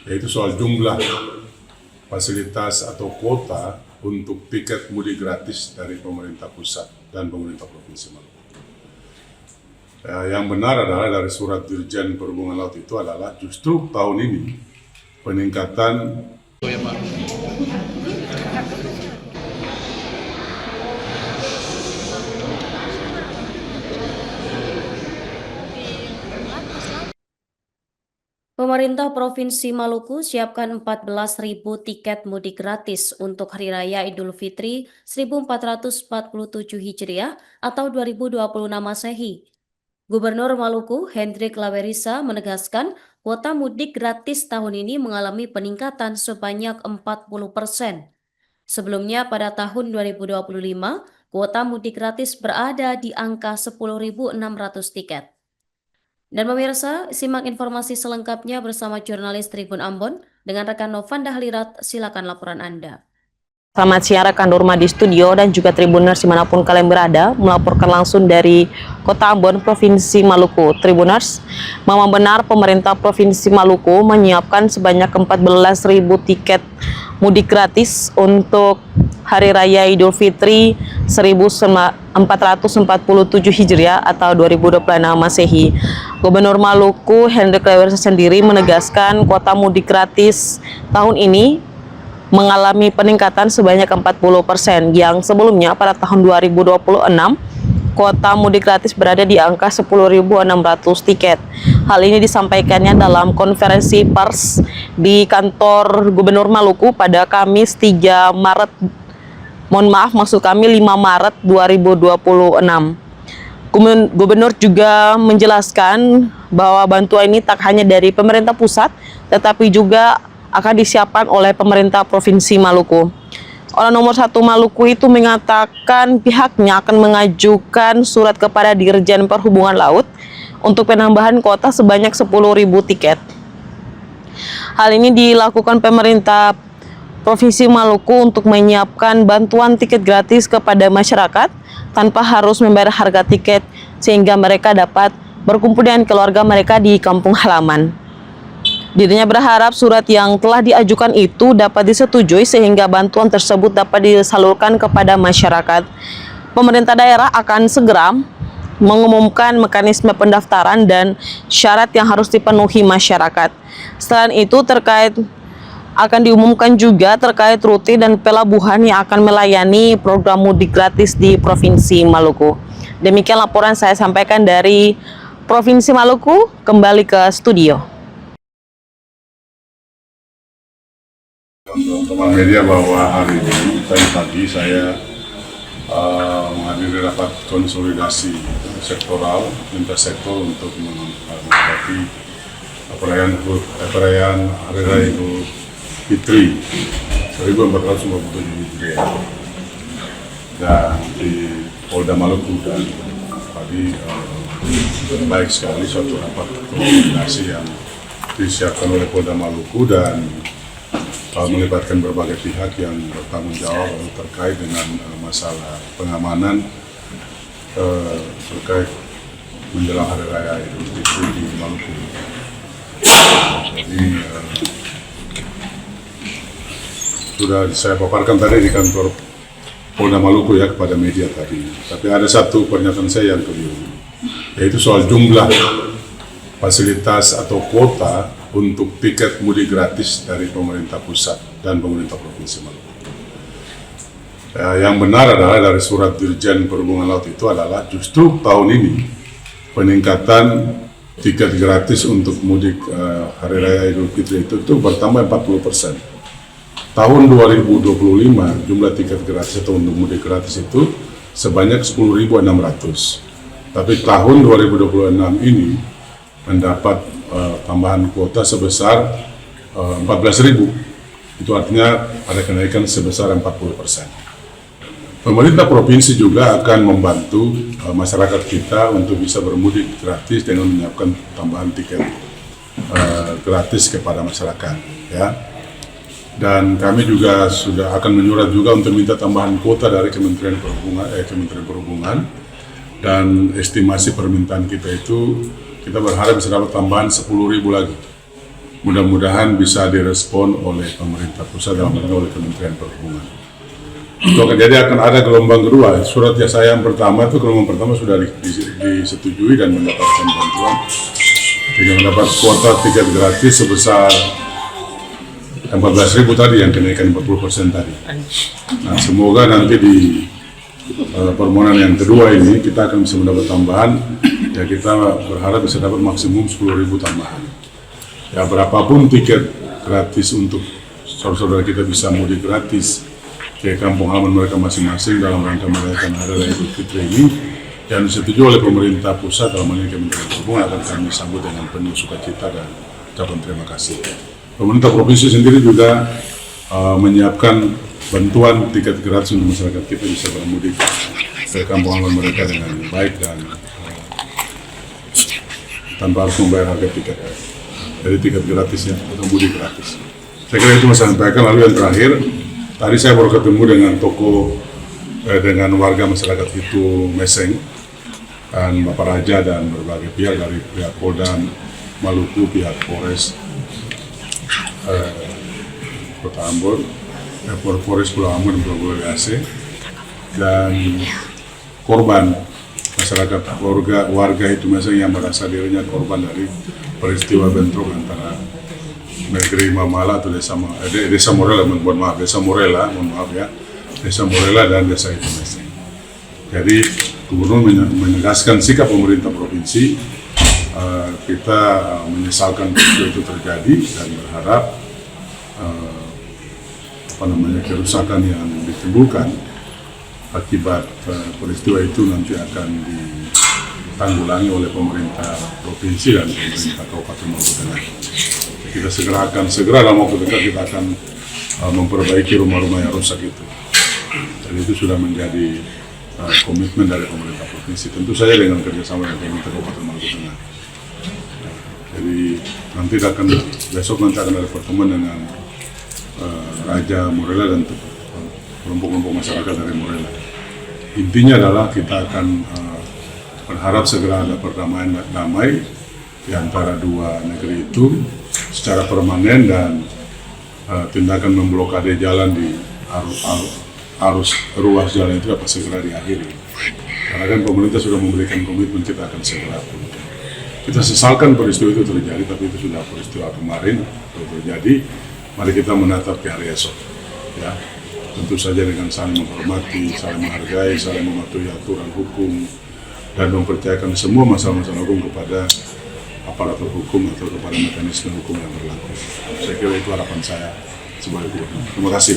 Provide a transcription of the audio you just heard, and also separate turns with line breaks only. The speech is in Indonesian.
yaitu soal jumlah fasilitas atau kuota untuk tiket mudik gratis dari pemerintah pusat dan pemerintah Provinsi Maluku. Yang benar adalah dari surat Dirjen Perhubungan Laut itu adalah justru tahun ini peningkatan
Pemerintah Provinsi Maluku siapkan 14.000 tiket mudik gratis untuk Hari Raya Idul Fitri 1447 Hijriah atau 2026 Masehi. Gubernur Maluku, Hendrik Lawerisa, menegaskan kuota mudik gratis tahun ini mengalami peningkatan sebanyak 40%. Sebelumnya pada tahun 2025, kuota mudik gratis berada di angka 10.600 tiket. Dan pemirsa, simak informasi selengkapnya bersama jurnalis Tribun Ambon dengan rekan Novan Dahlirat. Silakan laporan Anda.
Selamat siang rekan Nurma di studio dan juga Tribuners dimanapun kalian berada, melaporkan langsung dari Kota Ambon, Provinsi Maluku. Tribuners, memang benar pemerintah Provinsi Maluku menyiapkan sebanyak 14.000 tiket mudik gratis untuk Hari Raya Idul Fitri 1447 Hijriah atau 2026 Masehi. Gubernur Maluku Hendrik Lawerisa sendiri menegaskan kuota mudik gratis tahun ini mengalami peningkatan sebanyak 40%, yang sebelumnya pada tahun 2026 kuota mudik gratis berada di angka 10.600 tiket. Hal ini disampaikannya dalam konferensi pers di kantor Gubernur Maluku pada Kamis 3 Maret 5 Maret 2026. Gubernur juga menjelaskan bahwa bantuan ini tak hanya dari pemerintah pusat, tetapi juga akan disiapkan oleh pemerintah Provinsi Maluku. Orang nomor 1 Maluku itu mengatakan pihaknya akan mengajukan surat kepada Dirjen Perhubungan Laut untuk penambahan kuota sebanyak 10.000 tiket. Hal ini dilakukan pemerintah Provinsi Maluku untuk menyiapkan bantuan tiket gratis kepada masyarakat tanpa harus membayar harga tiket, sehingga mereka dapat berkumpul dengan keluarga mereka di kampung halaman. Dirinya berharap surat yang telah diajukan itu dapat disetujui sehingga bantuan tersebut dapat disalurkan kepada masyarakat. Pemerintah daerah akan segera mengumumkan mekanisme pendaftaran dan syarat yang harus dipenuhi masyarakat. Selain itu, akan diumumkan juga terkait rute dan pelabuhan yang akan melayani program mudik gratis di Provinsi Maluku. Demikian laporan saya sampaikan dari Provinsi Maluku. Kembali ke studio.
teman media bahwa hari ini tadi pagi saya menghadiri rapat konsolidasi sektoral lintas sektor untuk menghadapi perayaan Hari Raya Idul Fitri 1447 Hijriah dan di Polda Maluku, dan tadi baik sekali suatu rapat koordinasi yang disiapkan oleh Polda Maluku dan melibatkan berbagai pihak yang bertanggung jawab terkait dengan masalah pengamanan terkait menjelang Hari Raya Idul Fitri di Maluku. Jadi sudah saya paparkan tadi di kantor Polda Maluku ya kepada media tadi. Tapi ada satu pernyataan saya yang keliru, yaitu soal jumlah fasilitas atau kuota untuk tiket mudik gratis dari pemerintah pusat dan pemerintah Provinsi Maluku. Yang benar adalah dari surat Dirjen Perhubungan Laut itu adalah justru tahun ini peningkatan tiket gratis untuk mudik Hari Raya Idul Fitri itu bertambah 40%. Tahun 2025 jumlah tiket gratis atau untuk mudik gratis itu sebanyak 10.600. Tapi tahun 2026 ini mendapat tambahan kuota sebesar 14.000. Itu artinya ada kenaikan sebesar 40%. Pemerintah provinsi juga akan membantu masyarakat kita untuk bisa bermudik gratis dengan menyiapkan tambahan tiket gratis kepada masyarakat, ya. Dan kami juga sudah akan menyurat juga untuk minta tambahan kuota dari Kementerian Perhubungan, dan estimasi permintaan kita itu kita berharap bisa dapat tambahan 10.000 lagi mudah-mudahan bisa direspon oleh pemerintah pusat dalam hal ini oleh Kementerian Perhubungan. Jadi akan ada gelombang kedua. Surat jasa yang pertama itu gelombang pertama sudah disetujui dan mendapatkan bantuan dengan mendapat kuota tiket gratis sebesar 14.000 tadi yang kenaikan 40% tadi. Nah, semoga nanti di permohonan yang kedua ini kita akan bisa mendapat tambahan. Ya, kita berharap bisa dapat maksimum 10.000 tambahan. Ya, berapapun tiket gratis untuk saudara-saudara kita bisa mudik gratis ke kampung halaman mereka masing-masing dalam rangka merayakan Hari Raya Idul Fitri ini yang disetujui oleh pemerintah pusat dalam hal ini Kementerian Perhubungan akan kami sambut dengan penuh sukacita dan ucapan terima kasih. Pemerintah provinsi sendiri juga menyiapkan bantuan tiket gratis untuk masyarakat kita bisa bermudik ke kampung halaman mereka dengan baik dan tanpa harus membayar harga tiket. Jadi tiket gratis ya, atau mudik gratis. Saya kira itu saya sampaikan. Lalu yang terakhir, tadi saya baru ketemu dengan dengan warga masyarakat itu Meseng, dan Bapak Raja dan berbagai pihak dari pihak Polda Maluku, pihak Polres Kota Ambon, Polres Pulau Ambon dan Pulau WAC, dan korban masyarakat warga itu Meseng yang merasa dirinya korban dari peristiwa bentrok antara negeri Mamala atau desa Morela, desa Morela dan desa itu Meseng. Jadi Gubernur menegaskan sikap pemerintah provinsi, kita menyesalkan peristiwa itu terjadi dan berharap kerusakan yang ditimbulkan akibat peristiwa itu nanti akan ditanggulangi oleh pemerintah provinsi dan pemerintah Kabupaten Maluku Tengah. Kita segera dalam waktu dekat kita akan memperbaiki rumah-rumah yang rusak itu. Dan itu sudah menjadi komitmen dari pemerintah provinsi. Tentu saja dengan kerjasama dengan pemerintah Kabupaten Maluku Tengah. Jadi besok nanti akan ada pertemuan dengan Raja Morela dan kelompok-kelompok masyarakat dari Morela. Intinya adalah kita akan berharap segera ada perdamaian damai di antara dua negeri itu secara permanen dan tindakan memblokade jalan di arus ruas jalan itu dapat segera diakhiri. Karena kan pemerintah sudah memberikan komitmen kita akan segera. Kita sesalkan peristiwa itu terjadi, tapi itu sudah peristiwa kemarin terjadi. Mari kita menatap ke hari esok. Ya, tentu saja dengan saling menghormati, saling menghargai, saling mematuhi aturan hukum, dan mempercayakan semua masalah-masalah hukum kepada aparatur hukum atau kepada mekanisme hukum yang berlaku. Saya kira itu harapan saya sebagai gubernur. Terima kasih.